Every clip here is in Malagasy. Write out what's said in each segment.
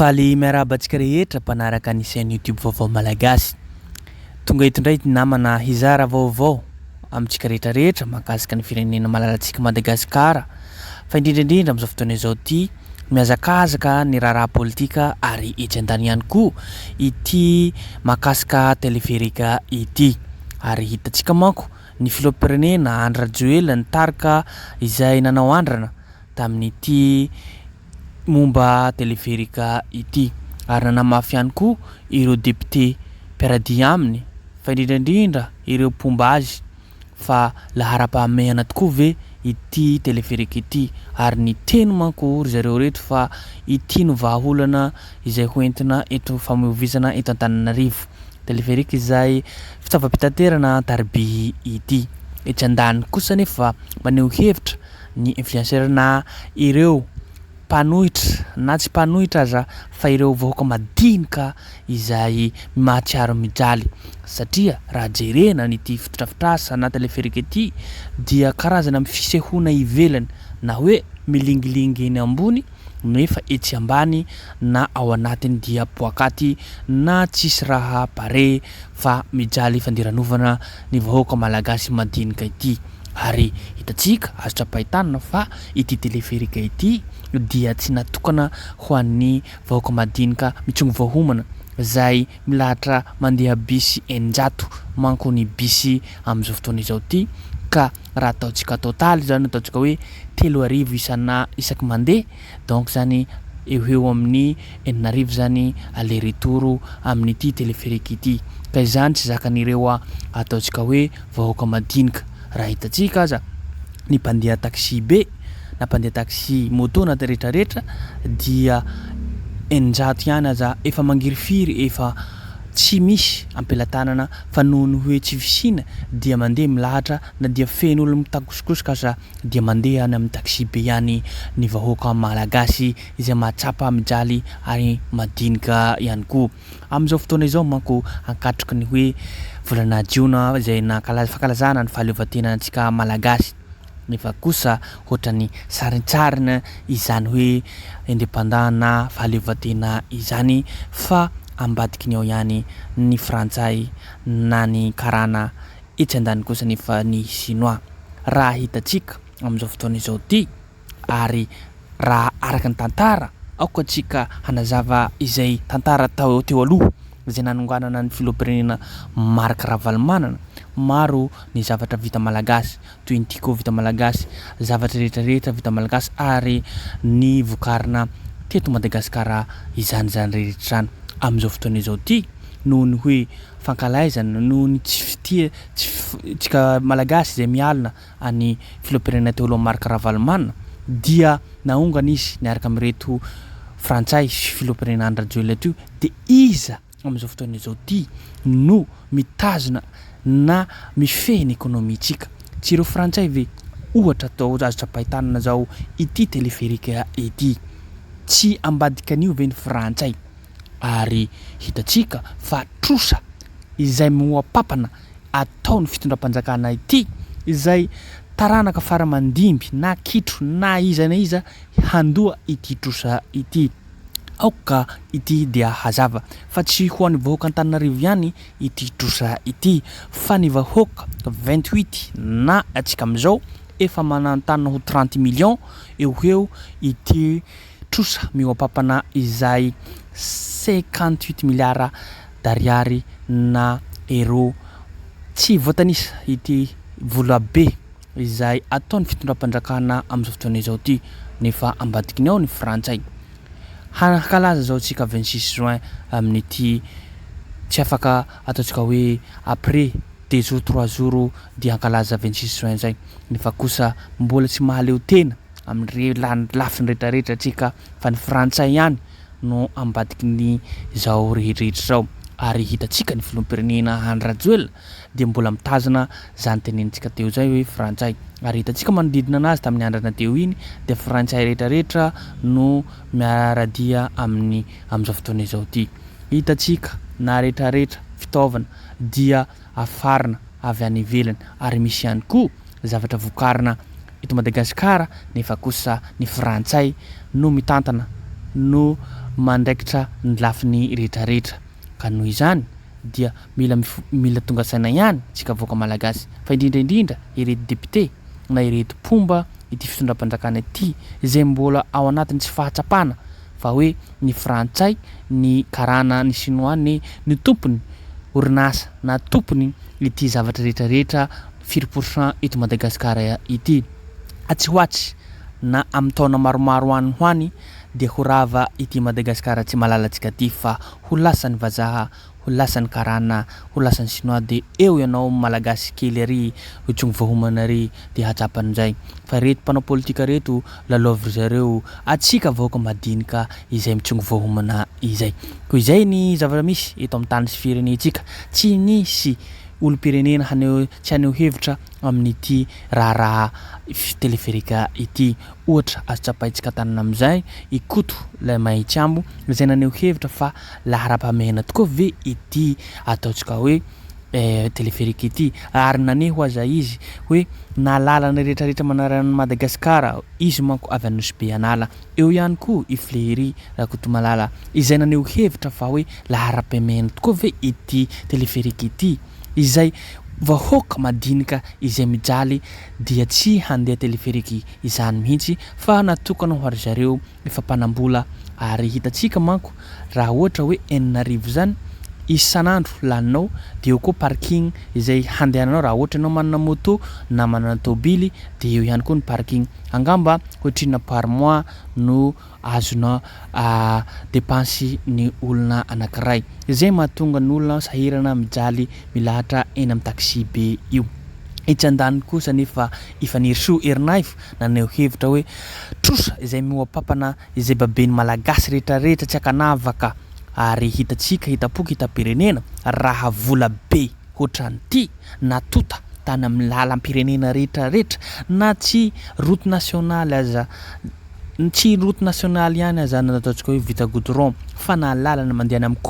Faly miarahaba antsika rehetra mpanaraka ny chaîne YouTube vaovao malagasy. Tonga eto indray namana hizara vaovao amintsika rehetrarehetra mahakasika ny firenena malalantsika Madagasikara. Fa indrindra amin'izao fotoana izao ity miazakazaka ny raharaha politika ary etsy an-tany ihany koa ity mahakasika teleferika ity. Ary hitantsika manko ny filoham-pirenena Andry Rajoelina nitarika izay nanao andrana tamin'ity momba teleferika ity, ary nanamafy ihany koa ireo député mpiaradia aminy fa indrindra ireo mpomba azy fa lahara-pahamehana tokoa ve ity teleferika ity, ary ny teny manko ry zareo reto fa ity no vahaolana izay hoentina eto famoivoizana eto Antananarivo. Teleferika izay fitaovam-pitaterana tarby ity. Etsy andany kosa nefa maneho hevitra ny influenceur na ireo mpanohitra na tsy mpanohitra aza fa ireo vahoaka madinika izay mahatsiaro mijaly, satria raha jerena n'ity fitrafitrasa na teleferika ity dia karazana amin'ny fisehoana ivelany na hoe milingilingy eny ambony nefa etsy ambany na ao anatiny dia poakaty na tsisy raha pare fa mijaly fandiranovanà ny vahoaka malagasy madinika ity. Ary hitantsika azo trapahitana fa ity teleferika ity dia tsy natokana ho an'ny vahoaka madinika mitsongo vahomana zay milahatra mandeha bisy eninjato manko ny bisy amin'izao fotoana izao ity, ka raha ataontsika totaly zany ataontsika hoe 3,000 isaky mandeha, donc zany eo amin'ny 8,000 zany aller retour amin'ity teleferika ity. Ka izany tsy zakan'ireo ataontsika hoe vahoaka madinika. Raha hitantsika aza ny mpandeha taxi be na mpandeha taxi moto na rehetrarehetra dia eninjato ihany aza efa mangirifiry, efa tsy misy ampelantanana fa noho ny hoe tsy fisina dia mandeha milahatra na dia feno olo mitakosikosoka aza dia mandeha any amin'ny taxi be ihany ny vahoaka malagasy izay mahatsapa mijaly ary madinika ihany koa. Amin'izao fotoana izao manko ankatroka ny hoe volana jiona izay fankalazana ny fahaleovantenantsika malagasy, nefa kosa ohatrany saritsarina izany hoe indépendant na fahaleovantena izany fa ambadiky ny ao ihany ny frantsay na ny karana etsy andany kosa nefa ny chinois. Raha hitantsika amin'izao fotoana izao ity ary raha araka ny tantara aoka antsika hanazava izay tantara teo aloha izay nanonganana ny filoham-pirenena Marc Ravalomanana. Maro ny zavatra vita malagasy toy ny tiko vita malagasy, zavatra rehetrarehetra vita malagasy ary ny vokarina teto Madagasikara izany rehetra zany. Amin'izao fotoana izao ity noho ny hoe fankalaizana noho ny tsika malagasy izay mialina any filoham-pirenena teo aloha Marc Ravalomanana dia naongana izy niaraka amin'ireto frantsay filoham-pirenena Andry Rajoelina teo, dia iza amin'izao fotoana izao ity no mitazona na mifehy ny ekonomintsika. Tsy ireo frantsay ve ohatra atao azo trapahitana zao ity teleferika ity, tsy ambadika an'io ve ny frantsay, ary hitantsika fa trosa izay moapapana ataon'ny fitondram-panjakana ity izay taranaka faramandimby na kitro na iza na iza handoa ity trosa ity. Aoka ity dia hazava fa tsy ho an'ny vahoaka Antananarivo ihany ity trosa ity fa ny vahoaka 28 na atsika amin'izao efa manantanina ho 30 millions eo ity trosa mioapapana izay 58 milliards d'ariary na euro tsy voatanisa ity vola be izay ataon'ny fitondram-panjakana amin'izao fotoana izao ity, nefa ambadiky ny ao ny frantsay. Hankalaza zao tsika 26 juin amin'ity tsy afaka ataontsika hoe après 2 jours 3 jours dia hankalaza 26 juin zay, nefa kosa mbola tsy mahaleo tena amin'ny lafiny rehetrarehetra tsika fa ny frantsay ihany no ambadiky ny zao rehetrarehetra zao. Ary hitantsika ny filoham-pirenena Andry Rajoelina dia mbola mitazona zany tenenitsika teo zay hoe frantsay, ary hitantsika manodidina anazy tamin'ny andrana teo iny dia frantsay rehetrarehetra no miaradia amin'izao fotoana izao ity. Hitantsika na rehetrarehetra fitaovana dia afarina avy any ivelany, ary misy ihany koa zavatra vokarina eto Madagasikara nefa kosa ny frantsay no mitantana no mandraikitra ny lafiny rehetrarehetra ka noho izany dia mila tonga saina ihany tsika vahoaka malagasy fa indrindra ireto député na ireto mpomba ity fitondram-panjakana ity izay mbola ao anatiny tsy fahatsapana fa hoe ny frantsay ny karana ny chinois ny tompony orinasa na tompony ity zavatra rehetrarehetra 4% eto Madagasikara ity atsy hoatsy na amin'ny taona maromaro hoany dia horava ity Madagasikara tsy malalatsika ty fa ho lasany vazaha ho lasany karana ho lasany chinois de eo ianao malagasy kely ary hotsongo voahomana ary de hatsapan'izay fa reto mpanao politika reto lalaovy zareo atsika vahoaka madinika izay mitsongo voahomana izay ko izay ny zavatra misy eto amin'ny tany sy firenentsika tsy nisy olo-pirenena tsy haneho hevitra amin'ity raha teleferika ity ohatra azo tsapaitsika tanana amin'izay ikoto lay Mahitsambo izay naneho hevitra fa laharam-pahamehana tokoa ve ity ataontsika hoe teleferika ity ary naneho aza izy hoe na lalana rehetrarehetra manarana Madagasikara izy manko avy anosy be anala eo ihany koa i Flery Rakotomalala izay naneho hevitra fa hoe laharam-pahamehana tokoa ve ity teleferika ity izay vahoaka madinika izay mijaly dia tsy handeha teleferiky izany mihitsy fa natokana ho ary zareo efa mpanambola ary hitatsika manko raha ohatra hoe 4 zany isan'andro laninao dia eo koa parking izay handehananao raha ohatra ianao manana moto na manana tôbily dia eo ihany koa ny parking angamba hoatrina par mois no azona dépense ny olona anankiray izay mahatonga ny olona sahirana mijaly milahatra eny amin'ny taxi be io itsandany kosa nefa Ifaniroso Erinaivo naneho hevitra hoe trosa izay mioapapana izay babeny malagasy rehetrarehetra tsy akanavaka ary hitatsika hitapoka hitapirenena raha vola be hoatran'ity natota tany amin'ny lalam-pirenena rehetrarehetra na tsy route nationale aza tsy route nationale ihany aza nataontsika hoe vita goudron fa na lalana mandeha amin'ny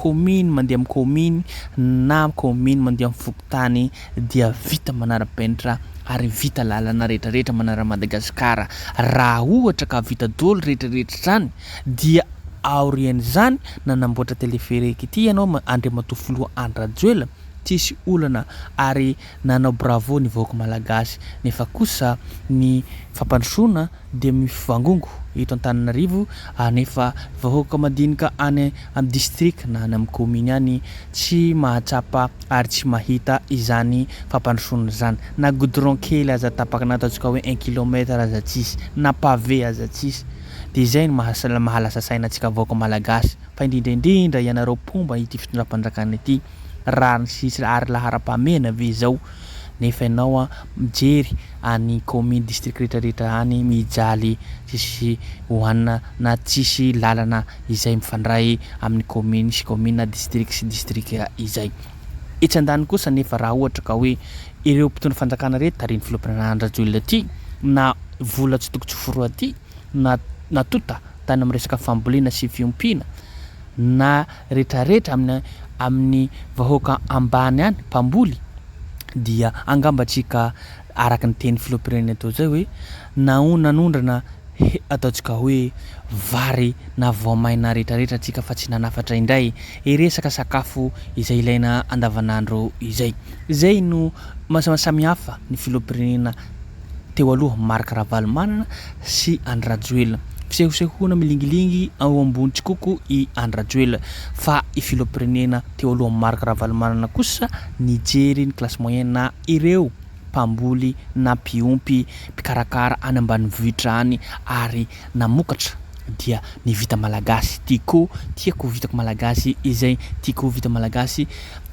commune na commune mandeha amin'ny fokotany dia vita manara-penitra ary vita lalana rehetrarehetra manara Madagasikara raha ohatra ka vita dolo rehetrarehetra zany dia aorian'izany nanamboatra teleferika ity ianao Andriamatoa Andrajoela tsisy olana ary nanao bravo ny vahoaka malagasy nefa kosa ny fampandrosoana dia mivangongo eto Antananarivo nefa vahoaka madinika any amin'ny district na any amin'ny commune any tsy mahatsapa ary tsy mahita izany fampandrosoana zany na goudron kely aza tapaka nataontsika hoe 1 km aza tsisy na pavé aza tsisy dia izay ny mahalasa sainantsika vahoaka malagasy fa indrindra ianareo mpomba ity fitondram-panjakana ity raha ny sisy ary laharam-pahamehana ve zao nefa ianao mijery any commune district rehetrarehetra any mijaly tsisy hoanina na tsisy lalana izay mifandray amin'ny commune sy commune na district sy district izay itsandany kosa nefa raha ohatra ka hoe ireo mpitondra fanjakana rehetra tariny filohampirenena Andrajoelina ity na vola tsy tokony tsy foroa ity na natota tany amin'ny resaka fambolena sy fiompiana na rehetrarehetra amin'ny vahoaka ambany any mpamboly dia angambatsika araka ny teny filohampirenena tao zay hoe nanondrana ataontsika hoe vary na voamaina rehetrarehetra atsika fa tsy nanafatra indray iresaka sakafo izay ilaina andavanandro izay no samihafa ny filohampirenena teo aloha Marc Ravalomanana sy Andrajoelina fisehosehoana milingilingy ao ambony tsikoko i Andrajoelina fa i filohampirenena teo aloha Marc Ravalomanana kosa nijery ny classe moyenne na ireo mpamboly na mpiompy mpikarakara any ambanivohitra any ary namokatra dia ny vita malagasy tiako vitako malagasy izay tiako vita malagasy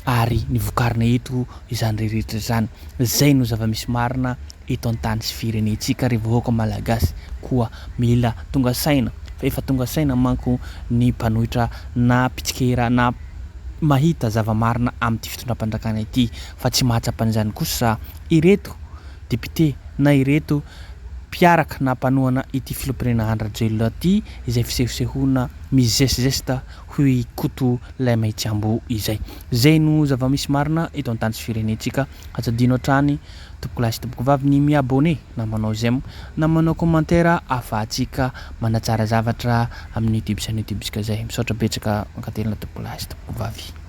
ary ny vokarina eto izany rehetra zany zay no zava-misy marina eto an-tany sy firenentsika rehefa vahoaka malagasy koa mila tonga saina fa efa tonga saina manko ny mpanohitra na pitsikera na mahita zava-marina amin'ity fitondram-panjakana ity fa tsy mahatsapan'izany kosa ireto député na ireto mpiaraka na mpanohana ity filompirenena Andrajelo ty izay fisehosehona mizesizesta huy koto lay Maitsambo izay. Zay no zava-misy marina eto an-tany sy firenentsika. Atsadiano hatrany tompoko lahy sy tompoko vavy ny miabone na manao j'aime na manao commentaire ahafahantsika manatsara zavatra amin'ny YouTube chaîne YouTube sika zay. Misaotra betsaka ankatelina tompoko lahy sy tompoko vavy.